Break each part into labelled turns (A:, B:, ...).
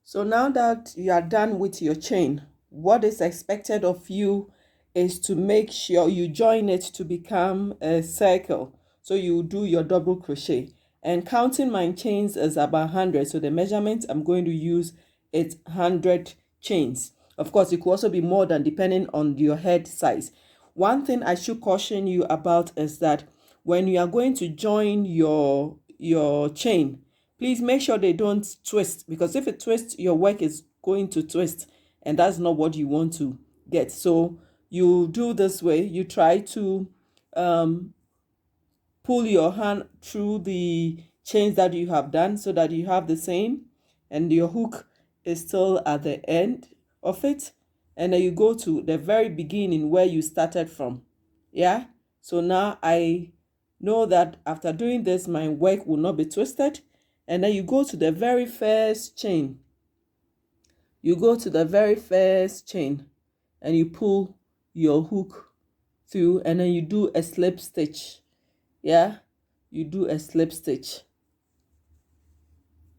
A: So now that you are done with your chain, what is expected of you is to make sure you join it to become a circle. So you do your double crochet. And counting my chains is about 100. So the measurement I'm going to use is 100 chains. Of course, it could also be more than depending on your head size. One thing I should caution you about is that when you are going to join your chain, please make sure they don't twist, because if it twists, your work is going to twist, and that's not what you want to get. So you do this way. You try to pull your hand through the chains that you have done so that you have the same, and your hook is still at the end of it, and then you go to the very beginning where you started from. Yeah, so now I know that after doing this, my work will not be twisted. And then you go to the very first chain. You go to the very first chain and you pull your hook through, and then you do a slip stitch. Yeah, you do a slip stitch.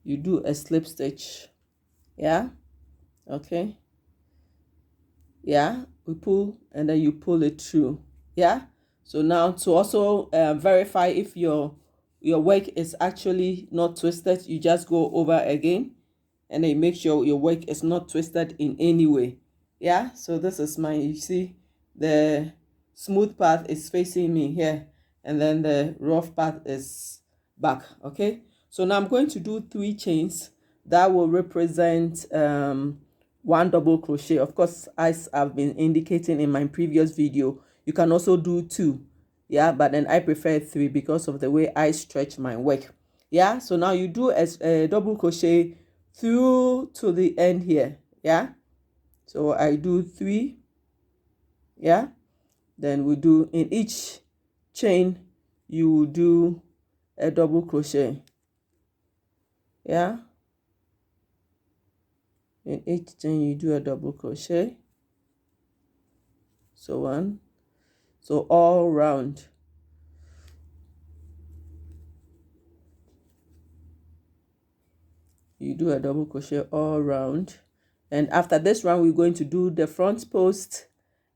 A: You do a slip stitch. Yeah, okay. Yeah, we pull and then you pull it through. Yeah, so now to also verify if your work is actually not twisted, you just go over again and then make sure your work is not twisted in any way. Yeah, so this is my, you see, the smooth part is facing me here, and then the rough part is back. Okay, so now I'm going to do 3 chains that will represent 1 double crochet. Of course, as I've been indicating in my previous video, you can also do 2. Yeah, but then I prefer 3 because of the way I stretch my work. Yeah, so now you do a double crochet through to the end here. Yeah, so I do 3. Yeah, then we do in each chain you will do a double crochet. Yeah, in each chain you do a double crochet. So 1, so all round. You do a double crochet all round, and after this round we're going to do the front post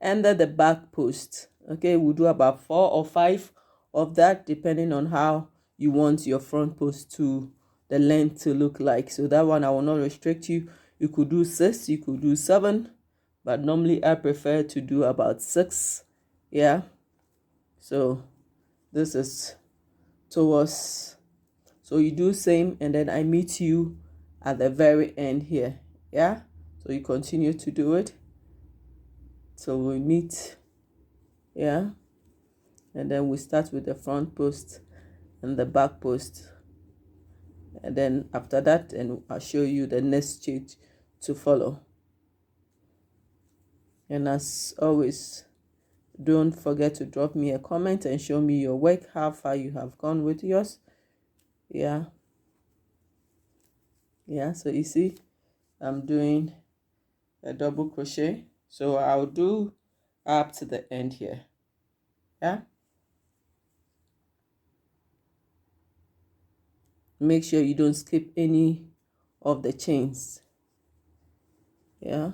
A: and then the back post. Okay, we'll do about 4 or 5 of that depending on how you want your front post to the length to look like. So that one I will not restrict you. You could do 6, you could do 7, but normally I prefer to do about 6. Yeah, so this is towards, so you do same, and then I meet you at the very end here. Yeah, so you continue to do it so we meet. Yeah, and then we start with the front post and the back post, and then after that, and I'll show you the next stitch to follow. And as always, don't forget to drop me a comment and show me your work, how far you have gone with yours. Yeah, so you see I'm doing a double crochet, so I'll do up to the end here. Yeah, make sure you don't skip any of the chains. Yeah,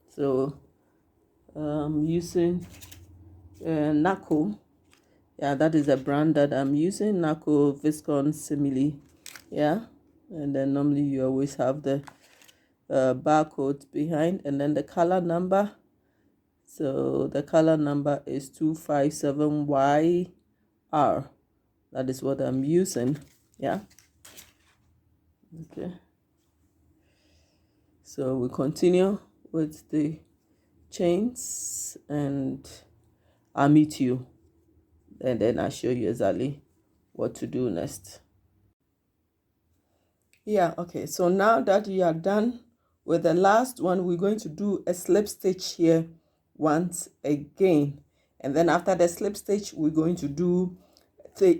A: so I'm using Naco. Yeah, that is a brand that I'm using, Naco Viscon Simile. Yeah, and then normally you always have the barcode behind, and then the color number. So the color number is 257YR. That is what I'm using. Yeah, okay, so we continue with the chains, and I'll meet you, and then I'll show you exactly what to do next. Yeah, okay, so now that you are done with the last one, we're going to do a slip stitch here once again, and then after the slip stitch we're going to do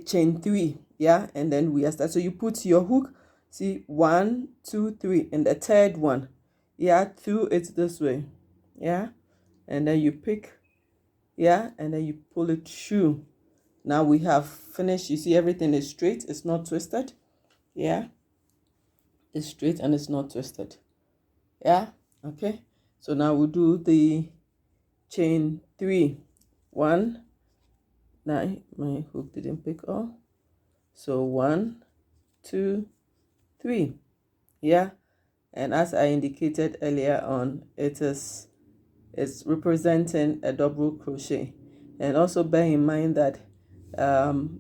A: chain 3. Yeah, and then we are start. So you put your hook, see, 1, 2, 3, and the third one, yeah, through it this way. Yeah, and then you pick, yeah, and then you pull it through. Now we have finished. You see everything is straight, it's not twisted. Yeah, It's straight and it's not twisted. Yeah, okay. So now we'll do the chain 3. 1, 9. My hook didn't pick up. So 1, 2, 3. Yeah, and as I indicated earlier on, it's representing a double crochet. And also bear in mind that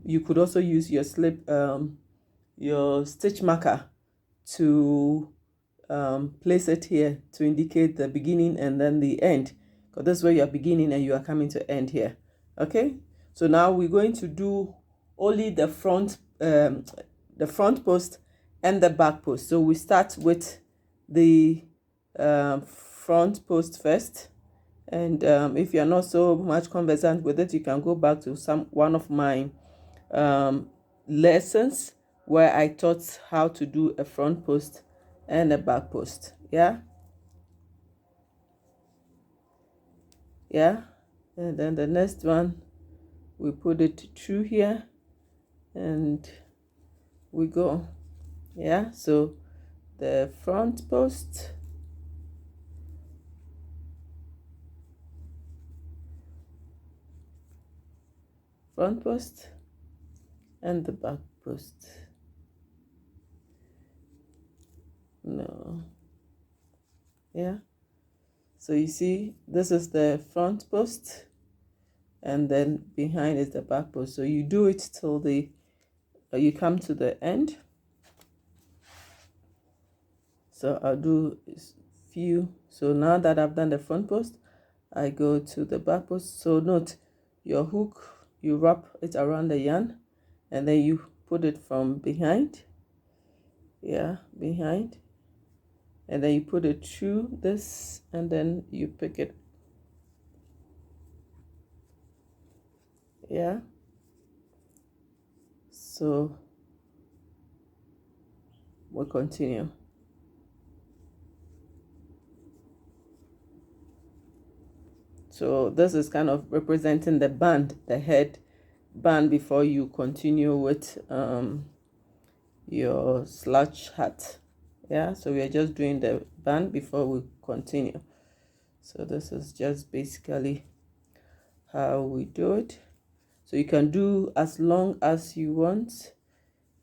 A: you could also use your your stitch marker to place it here to indicate the beginning and then the end, because this is where you are beginning and you are coming to end here. Okay, so now we're going to do only the front post and the back post. So we start with the front post first, and if you're not so much conversant with it, you can go back to one of my lessons where I taught how to do a front post and a back post. Yeah, and then the next one, we put it through here and we go. Yeah, so the front post, and the back post. No. Yeah, so you see, this is the front post and then behind is the back post. So you do it till you come to the end. So I'll do few. So now that I've done the front post, I go to the back post. So note your hook, you wrap it around the yarn and then you put it from behind. Yeah, behind, and then you put it through this and then you pick it. Yeah, so we'll continue. So this is kind of representing the band, the head band, before you continue with your slouch hat. Yeah, so we are just doing the band before we continue. So this is just basically how we do it. So you can do as long as you want,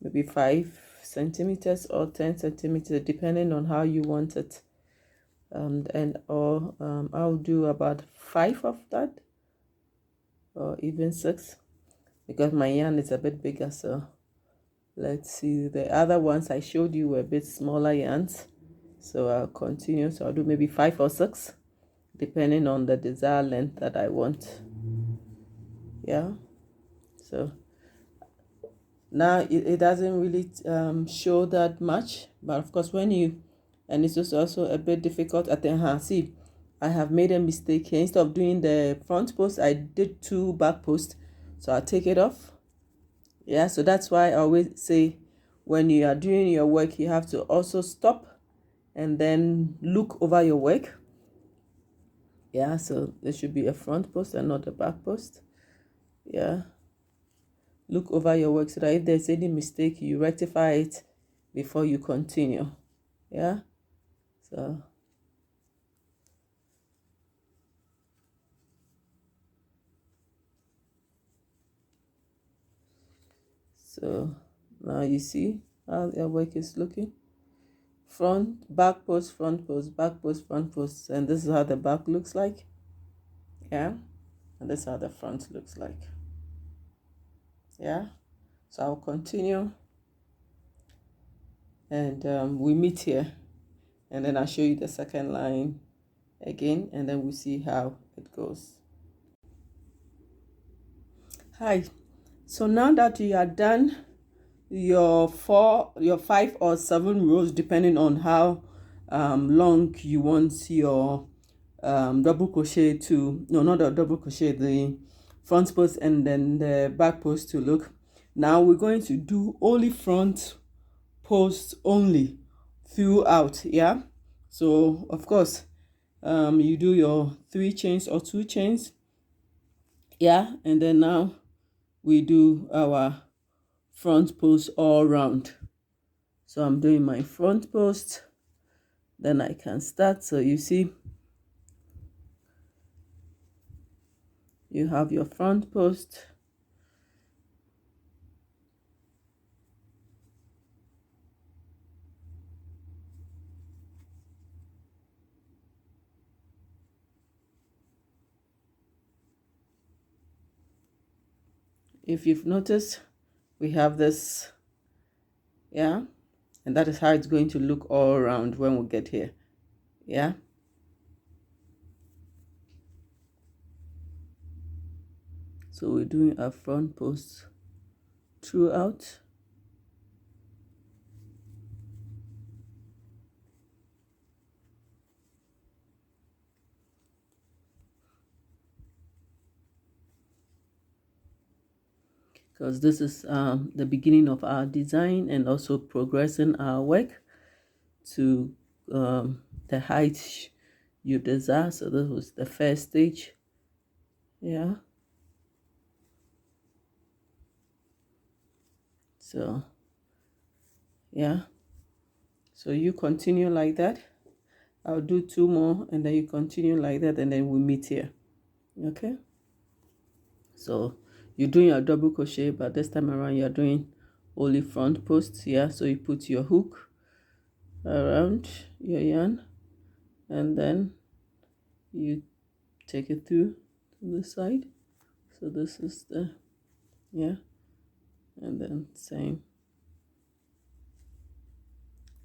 A: maybe 5 centimeters or 10 centimeters, depending on how you want it. I'll do about 5 of that, or even 6, because my yarn is a bit bigger. So let's see, the other ones I showed you were a bit smaller yarns, so I'll continue. So I'll do maybe 5 or 6, depending on the desired length that I want. Yeah, so now it doesn't really show that much, but of course and it's also a bit difficult. I think, see, I have made a mistake here. Instead of doing the front post, I did 2 back posts, so I'll take it off. Yeah, so that's why I always say when you are doing your work, you have to also stop and then look over your work. Yeah, so there should be a front post and not a back post. Yeah, look over your work so that if there's any mistake, you rectify it before you continue. Yeah, so now you see how your work is looking. Front, back post, front post, back post, front post, and this is how the back looks like. Yeah, and this is how the front looks like. Yeah, so I'll continue, and we meet here, and then I'll show you the second line again, and then we'll see how it goes. Hi, so now that you are done your 5 or 7 rows, depending on how long you want your double crochet to, no, not the double crochet, the front post and then the back post to look. Now we're going to do only front post only throughout. Yeah, so of course you do your 3 chains or 2 chains. Yeah, and then now we do our front post all round. So I'm doing my front post, then I can start. So you see, you have your front post, if you've noticed, we have this, yeah, and that is how it's going to look all around when we get here. Yeah, so we're doing our front post throughout. Because this is the beginning of our design and also progressing our work to the height you desire. So this was the first stage. Yeah, so yeah, so you continue like that. I'll do 2 more and then you continue like that, and then we meet here. Okay, so you're doing your double crochet, but this time around you're doing only front posts. Yeah, so you put your hook around your yarn and then you take it through to the side. So this is the, yeah, and then same.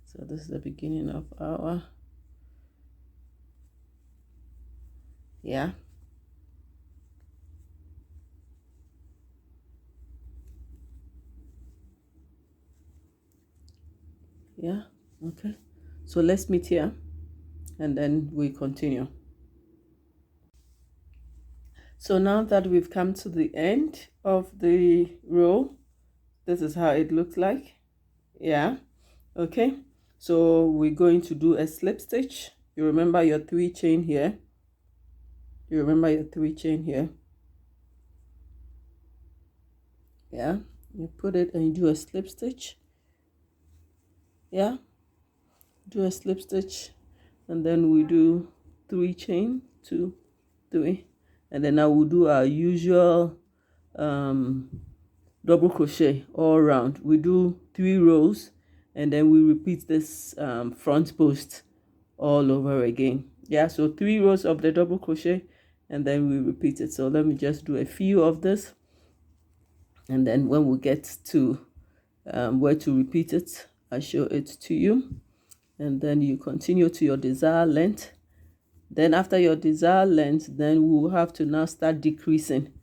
A: So this is the beginning of our, yeah, yeah, okay. So let's meet here and then we continue. So now that we've come to the end of the row, this is how it looks like. Yeah, okay. So we're going to do a slip stitch. You remember your 3 chain here. You remember your 3 chain here. Yeah, you put it and you do a slip stitch. Yeah, do a slip stitch, and then we do 3 chain, 2, 3, and then now we'll do our usual double crochet all around. We do 3 rows and then we repeat this front post all over again. Yeah, so 3 rows of the double crochet and then we repeat it. So let me just do a few of this, and then when we get to where to repeat it, I show it to you, and then you continue to your desired length. Then after your desired length, then we'll have to now start decreasing.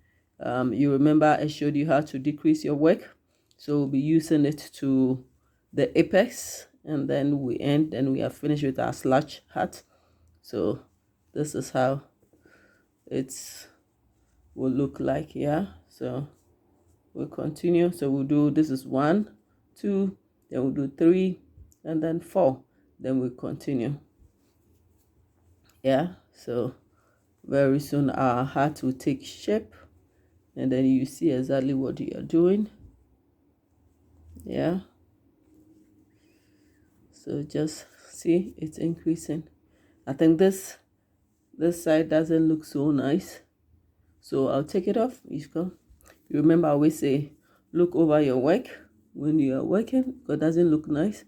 A: You remember I showed you how to decrease your work, so we'll be using it to the apex, and then we end and we are finished with our slouch hat. So this is how it will look like. Yeah, so we'll continue. So we'll do, this is 1, 2, then we'll do 3 and then 4, then we'll continue. Yeah, so very soon our hat will take shape, and then you see exactly what you are doing. Yeah, so just see it's increasing. I think this side doesn't look so nice, so I'll take it off. You remember I always say look over your work when you are working, because it doesn't look nice.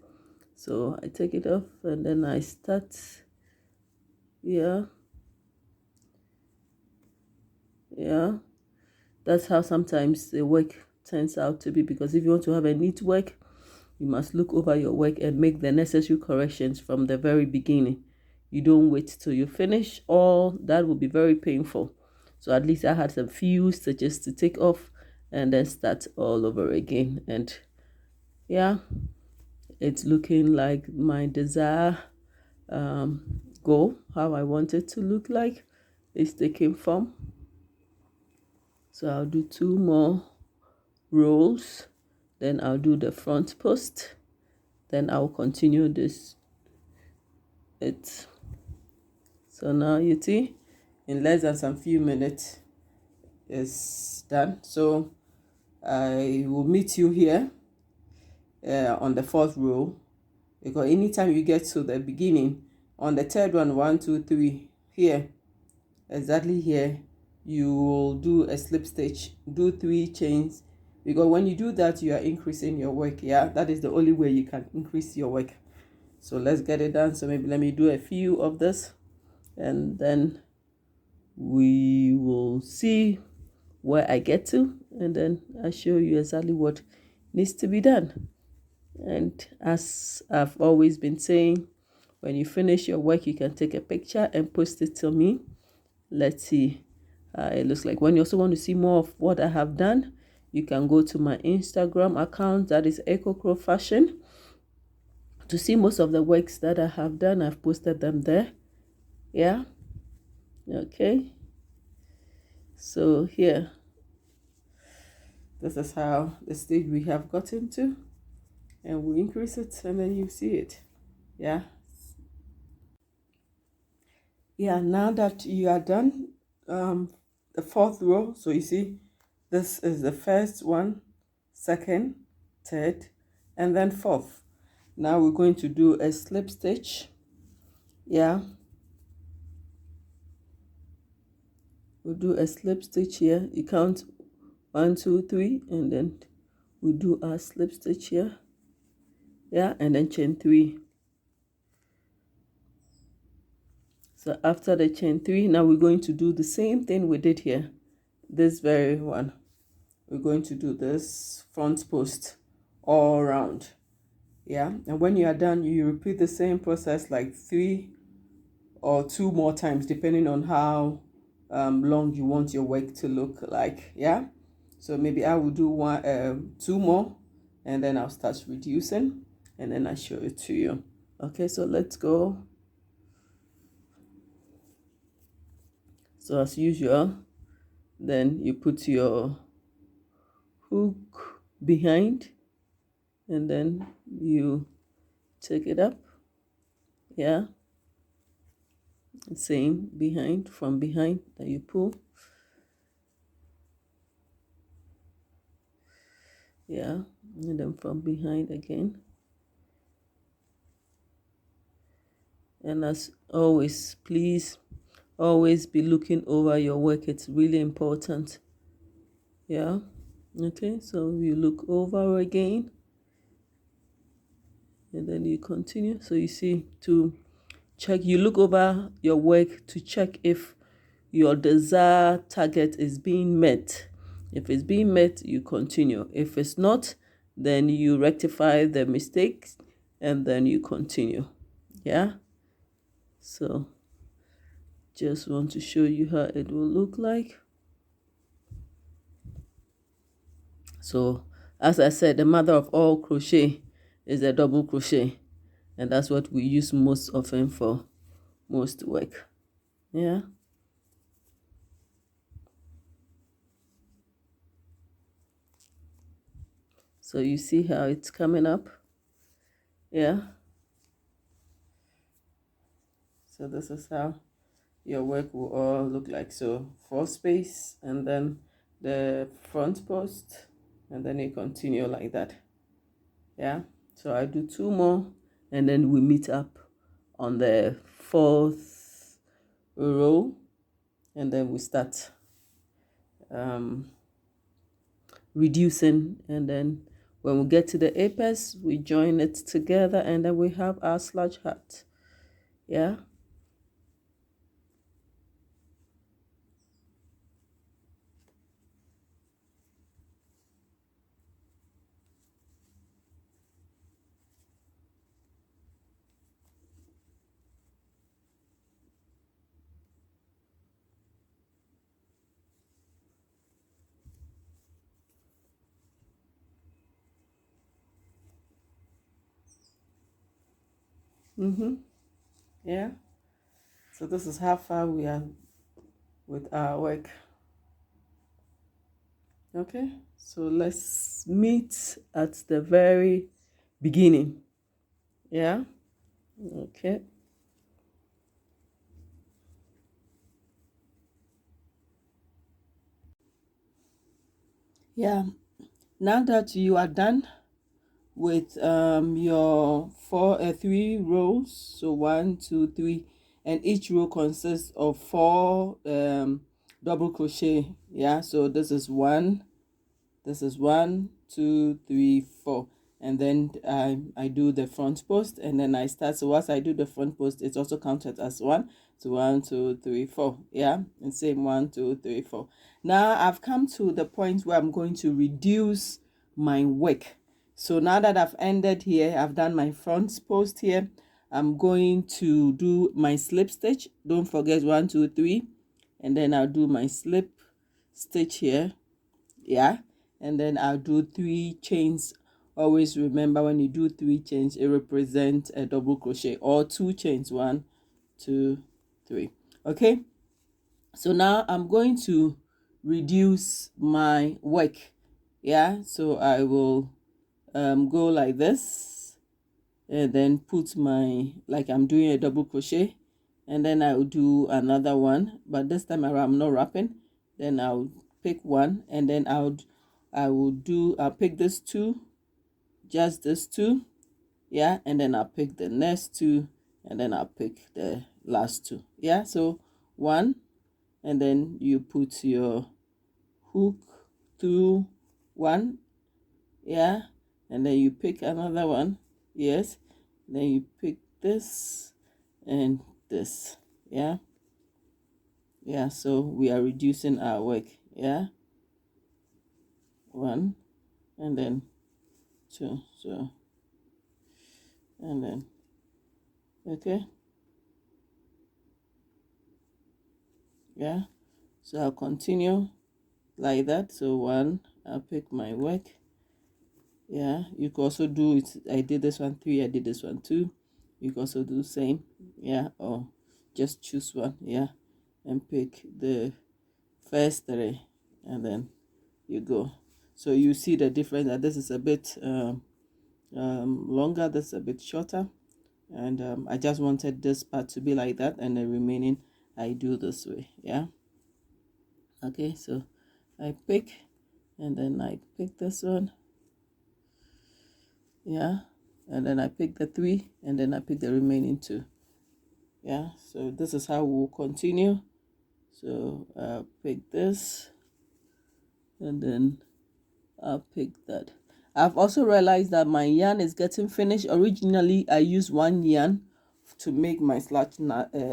A: So I take it off and then I start. Yeah, that's how sometimes the work turns out to be, because if you want to have a neat work, you must look over your work and make the necessary corrections from the very beginning. You don't wait till you finish, or that will be very painful. So at least I had some few stitches to take off and then start all over again. And yeah, it's looking like my desired goal, how I want it to look like, is taking form. So I'll do 2 more rows, then I'll do the front post, then I'll continue this. So now you see, in less than some few minutes it's done. So I will meet you here on the 4th row, because anytime you get to the beginning on the 3rd one, 1 2 3 here, exactly here, you will do a slip stitch, do 3 chains, because when you do that, you are increasing your work. Yeah, that is the only way you can increase your work. So let's get it done. So maybe let me do a few of this, and then we will see where I get to, and then I'll show you exactly what needs to be done. And as I've always been saying, when you finish your work, you can take a picture and post it to me. Let's see how it looks like. When you also want to see more of what I have done, you can go to my Instagram account, that is Ecocrofashion, to see most of the works that I have done. I've posted them there. Yeah, okay. So here, this is how the stage we have gotten to, and we increase it, and then you see it. Yeah, now that you are done, the 4th row, so you see this is the 1st one, 2nd, 3rd, and then 4th. Now we're going to do a slip stitch. Yeah, we'll do a slip stitch here. You count 1 2 3, and then we do our slip stitch here. Yeah, and then chain 3. So after the chain 3, now we're going to do the same thing we did here, this very one. We're going to do this front post all around. Yeah, and when you are done, you repeat the same process like 3 or 2 more times, depending on how long you want your work to look like. Yeah, so maybe I will do 2 more, and then I'll start reducing, and then I show it to you. Okay, so let's go. So as usual, then you put your hook behind, and then you take it up. Yeah, same behind, from behind that you pull. Yeah, and then from behind again. And as always, please always be looking over your work. It's really important. Yeah, okay, so you look over again, and then you continue. So you see, to check, you look over your work to check if your desired target is being met. If it's being met, you continue. If it's not, then you rectify the mistakes, and then you continue. Yeah, so just want to show you how it will look like. So as I said, the mother of all crochet is a double crochet, and that's what we use most often for most work. Yeah, so you see how it's coming up. Yeah, so this is how your work will all look like. So 4 space, and then the front post, and then you continue like that. Yeah, so I do 2 more, and then we meet up on the 4th row, and then we start reducing, and then when we get to the apex, we join it together, and then we have our slouch hat. Yeah, yeah, so this is how far we are with our work. Okay, so let's meet at the very beginning. Yeah, okay. Yeah, now that you are done with your 3 rows. So 1, 2, 3, and each row consists of 4 double crochet. Yeah, so this is 1, 2, 3, 4, and then I do the front post, and then I start. So once I do the front post, it's also counted as 1. So 1, 2, 3, 4. Yeah, and same 1, 2, 3, 4. Now I've come to the point where I'm going to reduce my work. So now that I've ended here, I've done my front post here, I'm going to do my slip stitch. Don't forget 1, 2, 3, and then I'll do my slip stitch here. Yeah, and then I'll do 3 chains. Always remember, when you do 3 chains, it represents a double crochet, or 2 chains. 1, 2, 3. Okay, so now I'm going to reduce my work. Yeah, so I will go like this, and then put my, like I'm doing a double crochet, and then I'll do another one, but this time around I'm not wrapping. Then I'll pick one, and then I'll pick this 2, just this 2. Yeah, and then I'll pick the next 2, and then I'll pick the last 2. Yeah, so 1, and then you put your hook through 1. Yeah, and then you pick another one. Yes, then you pick this and this. Yeah, so we are reducing our work. Yeah, 1, and then 2. So, and then, okay. Yeah, so I'll continue like that. So 1, I'll pick my work. Yeah, you can also do it. I did this one 3, I did this one 2. You can also do the same. Yeah, or just choose one. Yeah, and pick the first 3, and then you go. So you see the difference, that this is a bit longer, this is a bit shorter, and I just wanted this part to be like that, and the remaining I do this way. Yeah, okay, so I pick, and then I pick this one. Yeah, and then I pick the 3, and then I pick the remaining 2. Yeah, so this is how we'll continue. So I'll pick this, and then I'll pick that. I've also realized that my yarn is getting finished. Originally I used 1 yarn to make my slouch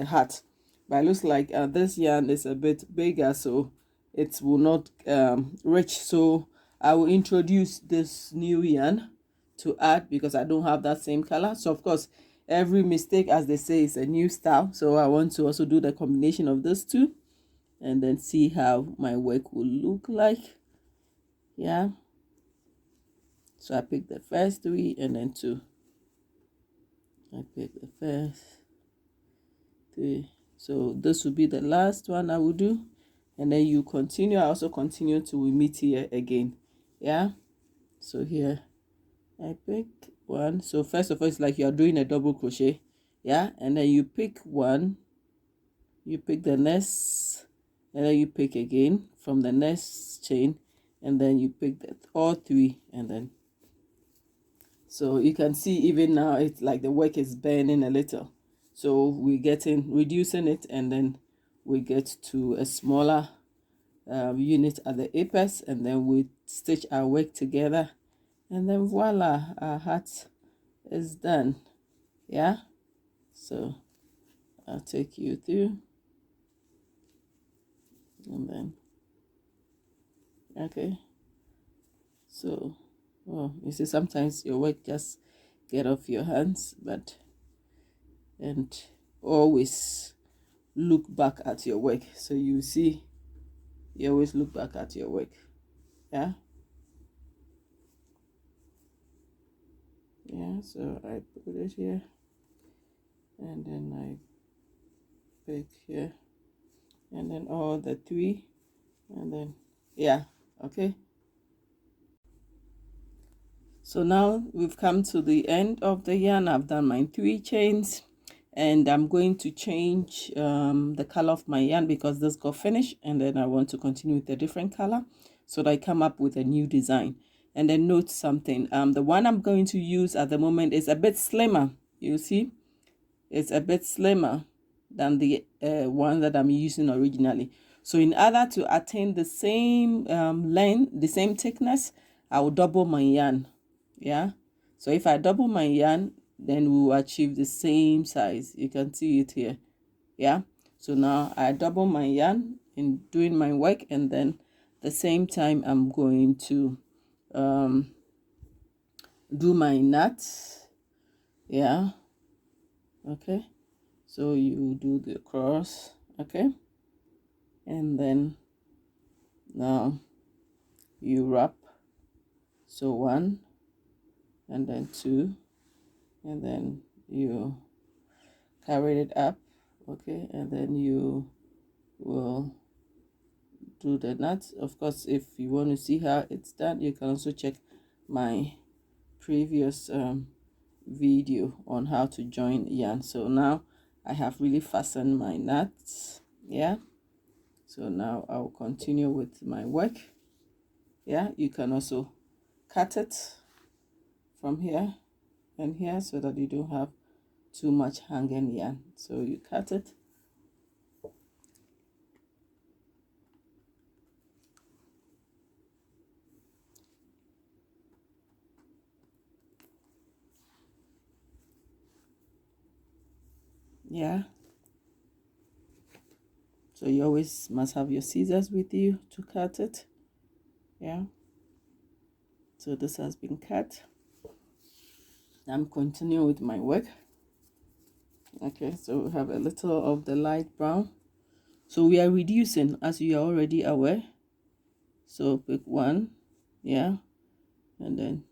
A: hat, but it looks like this yarn is a bit bigger, so it will not reach. So I will introduce this new yarn to add, because I don't have that same color. So of course, every mistake, as they say, is a new style. So I want to also do the combination of those 2, and then see how my work will look like. Yeah, so I pick the first 3, and then 2. I pick the first 3. So this will be the last one I will do, and then you continue. I also continue till we meet here again. Yeah, so here I pick 1. So first of all, it's like you're doing a double crochet. Yeah, and then you pick 1, you pick the next, and then you pick again from the next chain, and then you pick all 3, and then, so you can see even now it's like the work is burning a little. So we're reducing it, and then we get to a smaller unit at the apex, and then we stitch our work together, and then voila, our hat is done. Yeah, so I'll take you through, and then, okay, so, oh, you see, sometimes your work just get off your hands, but, and always look back at your work. So you see, you always look back at your work. Yeah, so I put it here, and then I pick here, and then all the 3, and then, yeah, okay. So now we've come to the end of the yarn. I've done my 3 chains, and I'm going to change the color of my yarn, because this got finished, and then I want to continue with a different color, so that I come up with a new design. And then note something. The one I'm going to use at the moment is a bit slimmer. You see, it's a bit slimmer than the one that I'm using originally. So in order to attain the same length, the same thickness, I will double my yarn. Yeah. So if I double my yarn, then we will achieve the same size. You can see it here. Yeah. So now I double my yarn in doing my work, and then the same time I'm going to do my knots. Yeah. Okay. So you do the cross. Okay. And then now you wrap. So 1, and then 2, and then you carry it up. Okay. And then you will do the knots. Of course, if you want to see how it's done, you can also check my previous video on how to join yarn. So now I have really fastened my knots. Yeah. So now I'll continue with my work. Yeah, you can also cut it from here and here so that you don't have too much hanging yarn. So you cut it. Yeah. So you always must have your scissors with you to cut it. Yeah. So this has been cut. I'm continuing with my work. Okay, so we have a little of the light brown. So we are reducing, as you are already aware. So pick 1, yeah, and then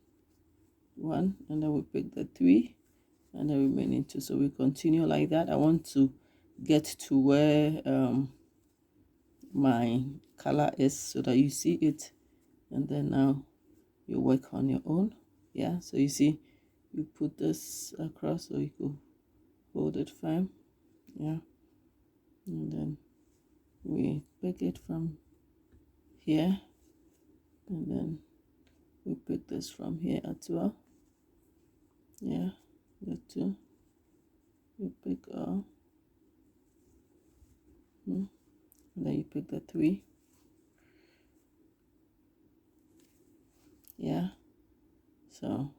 A: 1, and then we pick the 3, and the remaining 2. So we continue like that. I want to get to where my color is so that you see it, and then now you work on your own. Yeah, so you see, you put this across so you could hold it firm. Yeah, and then we pick it from here, and then we pick this from here as well. Yeah, the 2, you pick all, and then you pick the 3. Yeah, so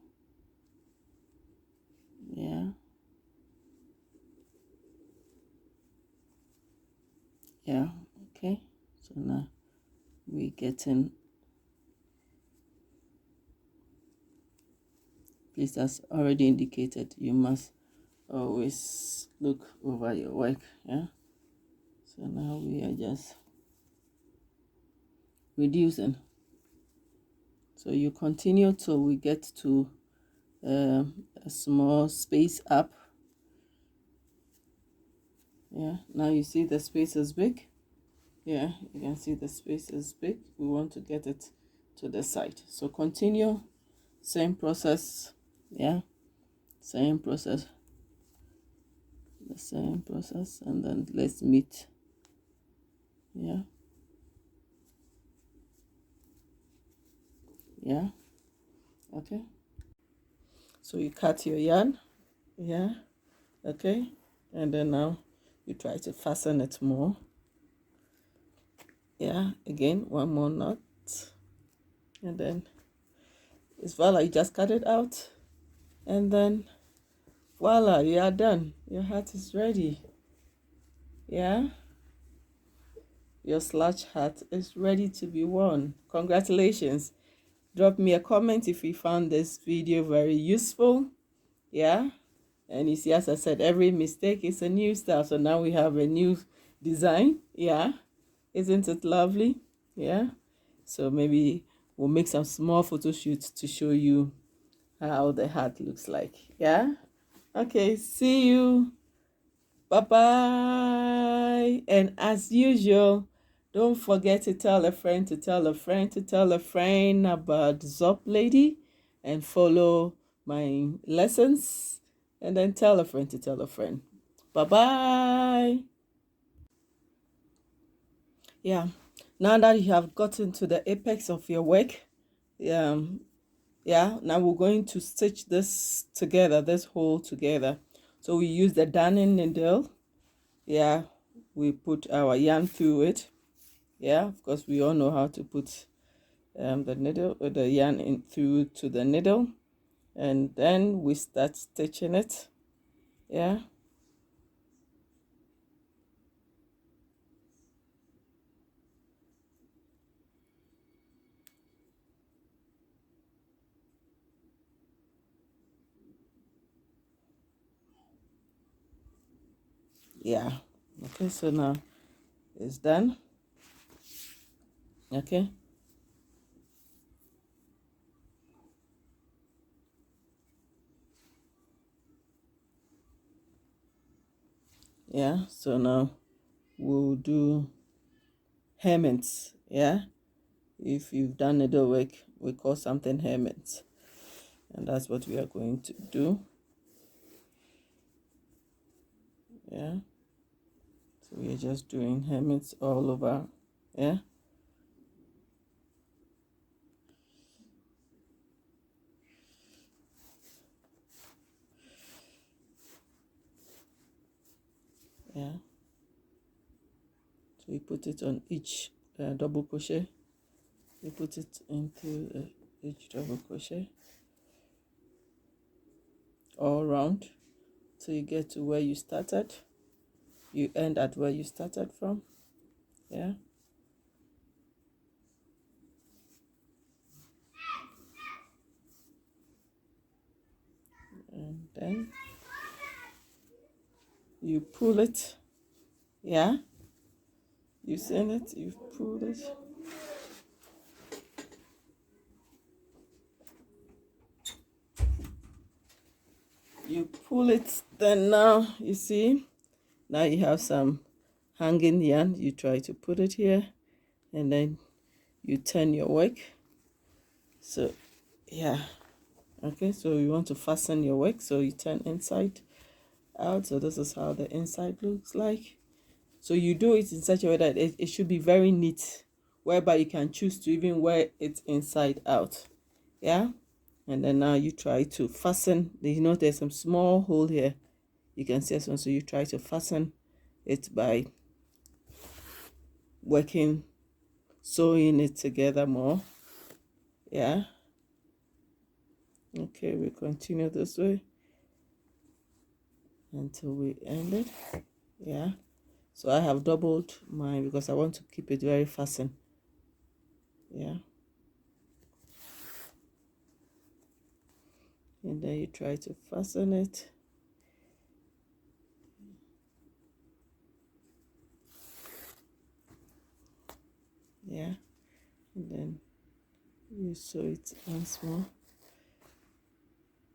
A: yeah, yeah, okay. So now we getting, please, as already indicated, you must always look over your work. Yeah, so now we are just reducing. So you continue till we get to a small space up. Yeah, now you see the space is big. Yeah, you can see the space is big. We want to get it to the side. So continue, same process. Yeah, same process, the same process, and then let's meet. Yeah, yeah, okay. So you cut your yarn. Yeah, okay, and then now you try to fasten it more. Yeah, again, 1 more knot, and then it's voila, you just cut it out, and then voila, you are done. Your hat is ready. Yeah, your slouch hat is ready to be worn. Congratulations. Drop me a comment if you found this video very useful. Yeah, and you see, as I said, every mistake is a new start. So now we have a new design. Yeah, isn't it lovely? Yeah, so maybe we'll make some small photo shoots to show you how the hat looks like. Yeah, okay, see you. Bye-bye. And as usual, don't forget to tell a friend to tell a friend to tell a friend about Zop Lady, and follow my lessons, and then tell a friend to tell a friend. Bye-bye. Yeah, now that you have gotten to the apex of your work, Yeah, now we're going to stitch this together, this hole together. So we use the darning needle. Yeah, we put our yarn through it. Yeah, of course we all know how to put the needle or the yarn in through to the needle, and then we start stitching it. Yeah, yeah. Okay, so now it's done. Okay, yeah, so now we'll do hemmings. Yeah, if you've done needlework, we call something hemmings, and that's what we are going to do. Yeah, so we're just doing hemmings all over. Yeah, yeah. So we put it on each double crochet. You put it into each double crochet all round till you get to where you started. You end at where you started from. Yeah, and then you pull it. Yeah, you send it, you pull it. You pull it, then now you see, now you have some hanging yarn. You try to put it here, and then you turn your work. So yeah, okay, so you want to fasten your work, so you turn inside out. So this is how the inside looks like. So you do it in such a way that it should be very neat, whereby you can choose to even wear it inside out. Yeah, and then now you try to fasten. You know there's some small hole here, you can see this one. So you try to fasten it by working, sewing it together more. Yeah, okay, we continue this way until we end it. Yeah, so I have doubled mine because I want to keep it very fastened. Yeah, and then you try to fasten it. Yeah, and then you sew it once more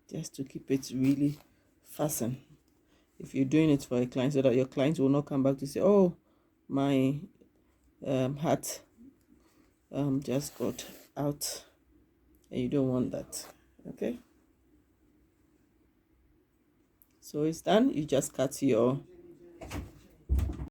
A: just to keep it really fastened. If you're doing it for a client, so that your client will not come back to say, oh, my hat just got out, and you don't want that. Okay, so it's done. You just cut your